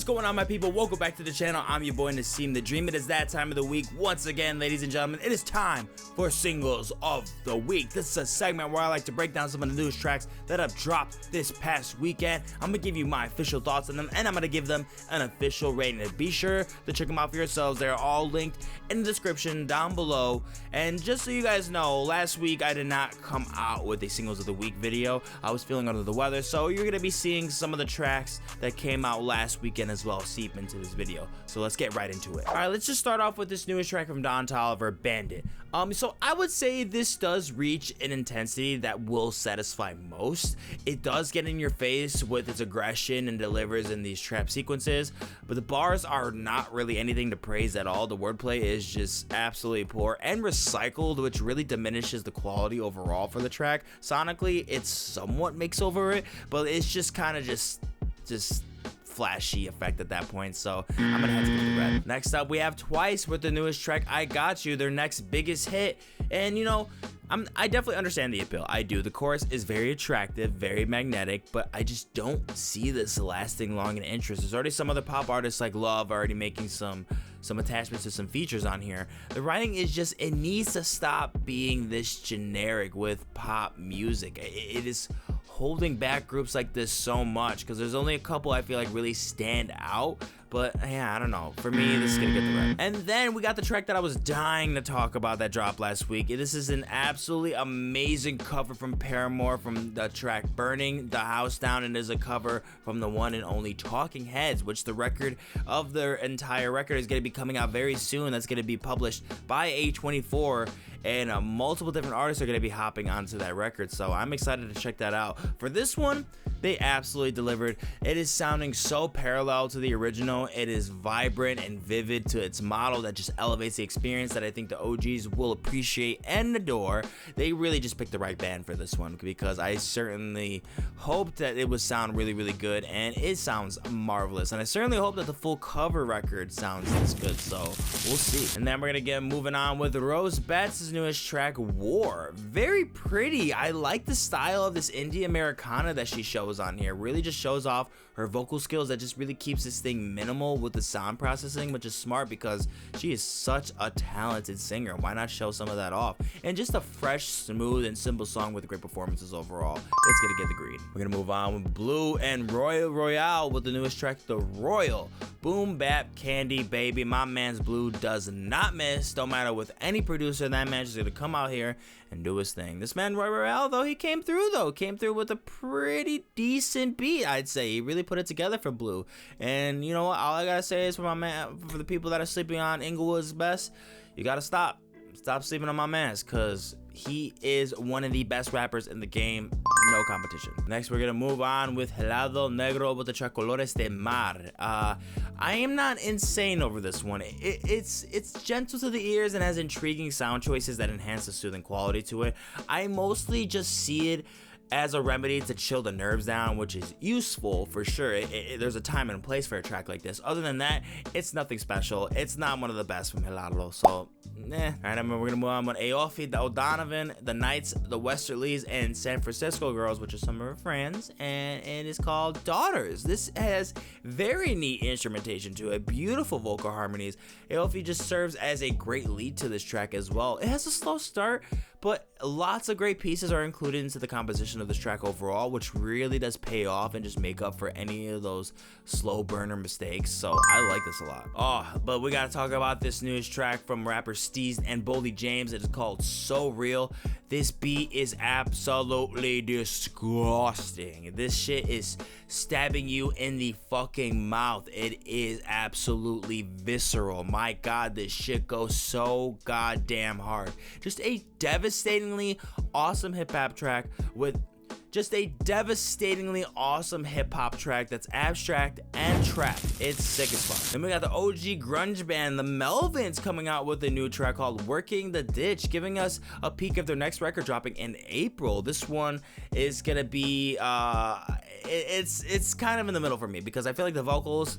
going on, my people? Welcome back to the channel. I'm your boy Nassim the Dream. It is that time of the week once again, ladies and gentlemen. It is time for Singles of the Week. This is a segment where I like to break down some of the newest tracks that have dropped this past weekend. I'm gonna give you my official thoughts on them, and I'm gonna give them an official rating. And be sure to check them out for yourselves. They're all linked in the description down below. And just so you guys know, last week I did not come out with a Singles of the Week video. I was feeling under the weather, so you're gonna be seeing some of the tracks that came out last weekend as well seep into this video. So let's get right into it. All right, let's just start off with this newest track from Toliver, Bandit. So I would say this does reach an intensity that will satisfy most. It does get in your face with its aggression and delivers in these trap sequences, but the bars are not really anything to praise at all. The wordplay is just absolutely poor and recycled, which really diminishes the quality overall for the track. Sonically, it somewhat makes over it, but it's just kind of just flashy effect at that point, so I'm gonna have to go with the red. Next up, we have Twice with the newest track, I Got You, their next biggest hit. And you know, I definitely understand the appeal. I do. The chorus is very attractive, very magnetic, but I just don't see this lasting long in interest. There's already some other pop artists like Love already making some attachments to some features on here. The writing is just, it needs to stop being this generic with pop music. It is holding back groups like this so much, because there's only a couple I feel like really stand out, but yeah, I don't know. For me, this is gonna get the red. And then we got the track that I was dying to talk about that dropped last week. This is an absolutely amazing cover from Paramore from the track Burning the House Down, and is a cover from the one and only Talking Heads, which the record of their entire record is gonna be coming out very soon. That's gonna be published by A24, and multiple different artists are gonna be hopping onto that record, so I'm excited to check that out. For this one, they absolutely delivered. It is sounding so parallel to the original. It is vibrant and vivid to its model that just elevates the experience that I think the OGs will appreciate and adore. They really just picked the right band for this one, because I certainly hoped that it would sound really, really good, and it sounds marvelous. And I certainly hope that the full cover record sounds this good, so we'll see. And then we're gonna get moving on with Rose Betts' newest track, War. Very pretty. I like the style of this indie Americana that she shows on here. Really just shows off her vocal skills, that just really keeps this thing minimal with the sound processing, which is smart because she is such a talented singer. Why not show some of that off? And just a fresh, smooth, and simple song with great performances overall. It's gonna get the green. We're gonna move on with Blu Roy Royal with the newest track, The Royal. Boom bap candy baby. My man's Blu does not miss. Don't matter with any producer, that man's just gonna come out here and do his thing. This man Roy Royal, though, he came through with a pretty decent beat, I'd say. He really put it together for Blu. And you know what, all I gotta say is, for my man, for the people that are sleeping on Inglewood's best, you gotta stop sleeping on my man's, because he is one of the best rappers in the game. No competition. Next, we're gonna move on with Helado Negro with the track Colores de Mar. I am not insane over this one. It's gentle to the ears and has intriguing sound choices that enhance the soothing quality to it. I mostly just see it as a remedy to chill the nerves down, which is useful for sure. There's a time and place for a track like this. Other than that, it's nothing special. It's not one of the best from Helado, so Alright, we're gonna move on with Aoife, the O'Donovan, the Knights, the Westerlies, and San Francisco Girls, which are some of her friends, and it is called Daughters. This has very neat instrumentation to it, beautiful vocal harmonies. Aoife just serves as a great lead to this track as well. It has a slow start, but lots of great pieces are included into the composition of this track overall, which really does pay off and just make up for any of those slow burner mistakes. So I like this a lot. Oh, but we gotta talk about this newest track from rapper Steez and Boldy James. It is called So Real. This beat is absolutely disgusting. This shit is stabbing you in the fucking mouth. It is absolutely visceral. My God, this shit goes so goddamn hard. Just a devastatingly awesome hip-hop track with just a devastatingly awesome hip-hop track that's abstract and trap. It's sick as fuck. Then we got the OG grunge band, the Melvins, coming out with a new track called Working the Ditch, giving us a peek of their next record dropping in April. This one is gonna be, it's kind of in the middle for me, because I feel like the vocals,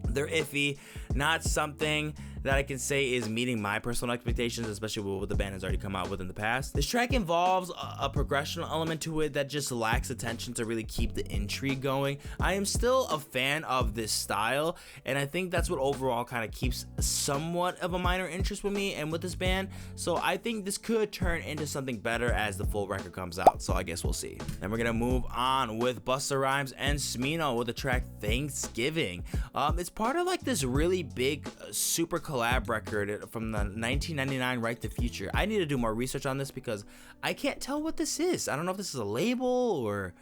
they're iffy, not something that I can say is meeting my personal expectations, especially with what the band has already come out with in the past. This track involves a progressional element to it that just lacks attention to really keep the intrigue going. I am still a fan of this style, and I think that's what overall kind of keeps somewhat of a minor interest with me and with this band. So I think this could turn into something better as the full record comes out, so I guess we'll see. Then we're gonna move on with Busta Rhymes and Smino with the track Thanksgivin. It's part of like this really big super collab record from the 1999 Right to Future. I need to do more research on this because I can't tell what this is. I don't know if this is a label or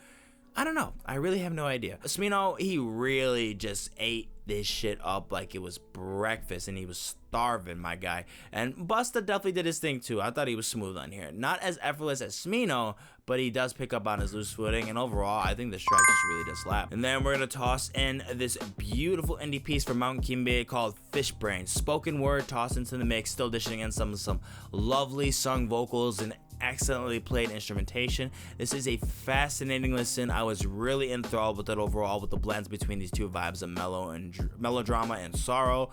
I don't know. I really have no idea. Smino, he really just ate this shit up like it was breakfast and he was starving, my guy. And Busta definitely did his thing too. I thought he was smooth on here. Not as effortless as Smino, but he does pick up on his loose footing, and overall I think this track just really does slap. And then we're gonna toss in this beautiful indie piece from Mountain Kimbe called Fishbrain. Spoken word tossed into the mix, still dishing in some lovely sung vocals and excellently played instrumentation. This is a fascinating listen. I was really enthralled with it overall, with the blends between these two vibes of melodrama and sorrow.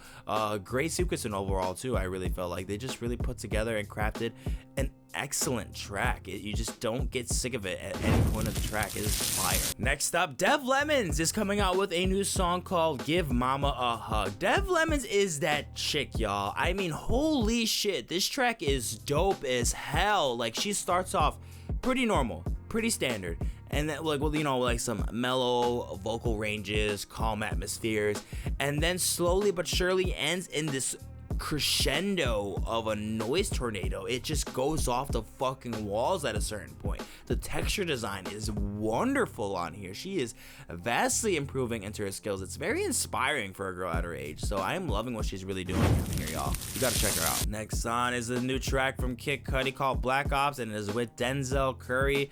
Great sequencing overall too. I really felt like they just really put together and crafted an excellent track. You just don't get sick of it at any point of the track. It is fire. Next up, Dev Lemons is coming out with a new song called Give Mama a Hug. Dev Lemons is that chick, y'all. I mean, holy shit, this track is dope as hell. Like, she starts off pretty normal, pretty standard, and then like, well, you know, like some mellow vocal ranges, calm atmospheres, and then slowly but surely ends in this crescendo of a noise tornado. It just goes off the fucking walls at a certain point. The texture design is wonderful on here. She is vastly improving into her skills. It's very inspiring for a girl at her age, so I am loving what she's really doing here, y'all. You gotta check her out. Next on is a new track from Kid Cudi called Black Ops, and it is with Denzel Curry.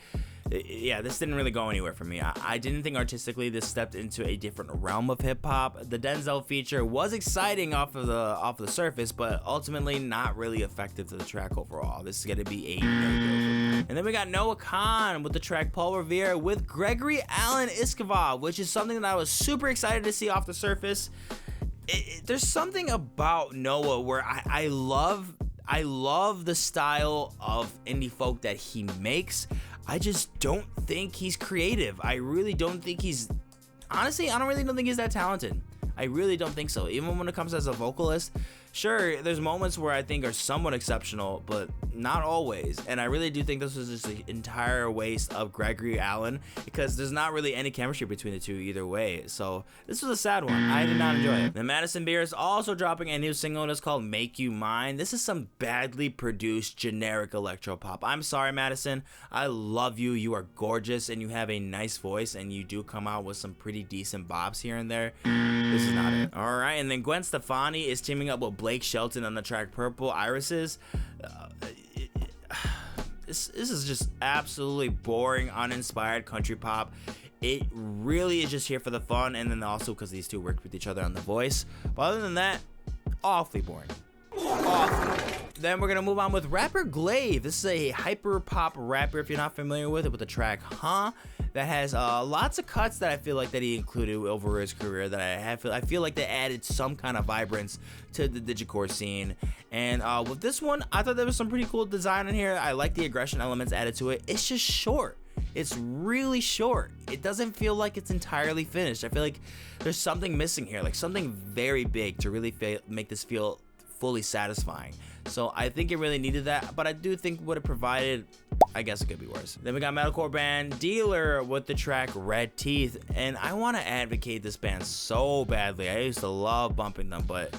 Yeah, this didn't really go anywhere for me. I didn't think artistically this stepped into a different realm of hip-hop. The Denzel feature was exciting off of the surface, but ultimately not really effective to the track overall. This is gonna be a no-go. And then we got Noah Khan with the track Paul Revere with Gregory Alan Isakov, which is something that I was super excited to see off the surface. There's something about Noah where I love the style of indie folk that he makes. I just don't think he's creative. I really don't think he's... Honestly, I don't think he's that talented. I really don't think so. Even when it comes as a vocalist, sure, there's moments where I think are somewhat exceptional, but not always. And I really do think this was just the entire waste of Gregory Allen, because there's not really any chemistry between the two either way. So this was a sad one. I did not enjoy it. The Madison Beer is also dropping a new single that's called Make You Mine. This is some badly produced generic electropop. I'm sorry, Madison. I love you. You are gorgeous and you have a nice voice, and you do come out with some pretty decent bops here and there. This is not it. All right, and then Gwen Stefani is teaming up with Blake Shelton on the track Purple Irises. This is just absolutely boring, uninspired country pop. It really is just here for the fun, and then also because these two worked with each other on The Voice. But other than that, awfully boring. Awful. Then we're gonna move on with rapper Glaive. This is a hyper pop rapper, if you're not familiar with it, with the track Huh, that has lots of cuts that I feel like that he included over his career that I feel like they added some kind of vibrance to the digicore scene. And with this one, I thought there was some pretty cool design in here. I like the aggression elements added to it. It's just short. It's really short. It doesn't feel like it's entirely finished. I feel like there's something missing here, like something very big to really make this feel fully satisfying. So I think it really needed that, but I do think what it provided, I guess it could be worse. Then we got metalcore band Dealer with the track Red Teeth, and I want to advocate this band so badly. I used to love bumping them, but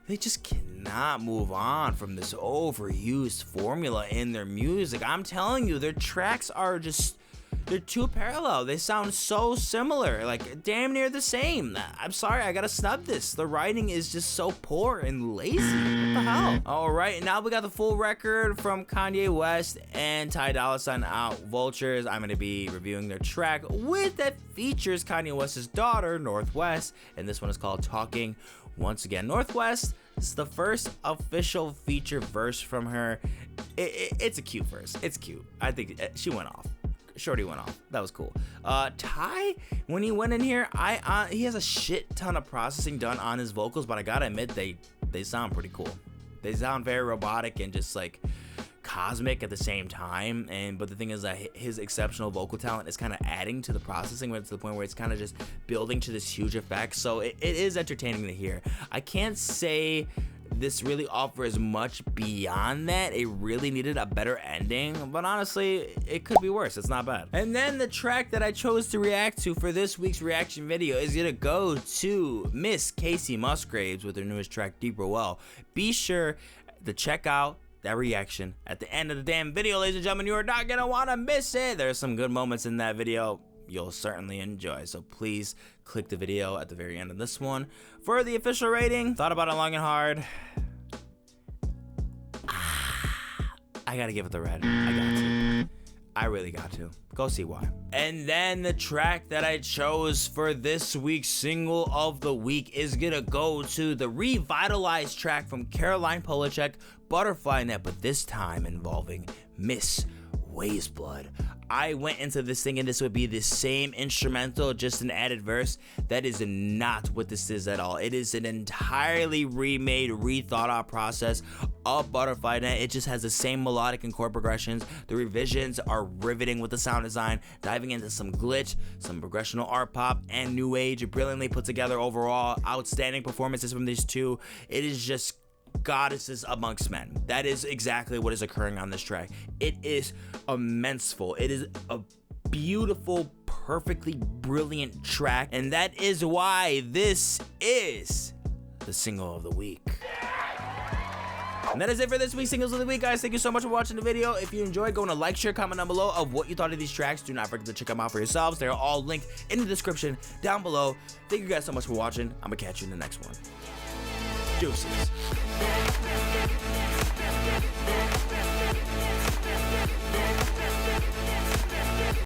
they just cannot move on from this overused formula in their music. I'm telling you, their tracks are just... they're too parallel. They sound so similar, like damn near the same. I'm sorry, I gotta snub this. The writing is just so poor and lazy. What the hell? All right, now we got the full record from Kanye West and Ty Dolla $ign out, Vultures. I'm gonna be reviewing their track that features Kanye West's daughter, Northwest, and this one is called Talking. Once again, Northwest, this is the first official feature verse from her. It's a cute verse. It's cute. I think she went off. Shorty went off. That was cool. Ty, when he went in here, he has a shit ton of processing done on his vocals, but I gotta admit, they they sound pretty cool. They sound very robotic and just like cosmic at the same time. But the thing is that his exceptional vocal talent is kind of adding to the processing to the point where it's kind of just building to this huge effect. So it is entertaining to hear. I can't say this really offers much beyond that. It really needed a better ending, but honestly, it could be worse. It's not bad. And then the track that I chose to react to for this week's reaction video is gonna go to Miss Kacey Musgraves with her newest track, Deeper Well. Be sure to check out that reaction at the end of the damn video, ladies and gentlemen. You are not gonna wanna miss it. There's some good moments in that video you'll certainly enjoy, so please click the video at the very end of this one for the official rating. Thought about it long and hard. I gotta give it the red. I got to. I really got to. Go see why. And then the track that I chose for this week's single of the week is gonna go to the revitalized track from Caroline Polachek, Butterfly Net, but this time involving Miss Weyes Blood. I went into this thinking this would be the same instrumental, just an added verse. That is not what this is at all. It is an entirely remade, rethought out process of Butterfly Net. It just has the same melodic and chord progressions. The revisions are riveting with the sound design, diving into some glitch, some progressional art pop, and new age. Brilliantly put together overall. Outstanding performances from these two. It is just goddesses amongst men. That is exactly what is occurring on this track. It is immenseful. It is a beautiful, perfectly brilliant track, and that is why this is the single of the week. And that is it for this week's singles of the week, guys. Thank you so much for watching the video. If you enjoyed, go on a like, share, comment down below of what you thought of these tracks. Do not forget to check them out for yourselves. They're all linked in the description down below. Thank you guys so much for watching. I'm gonna catch you in the next one. Deuces.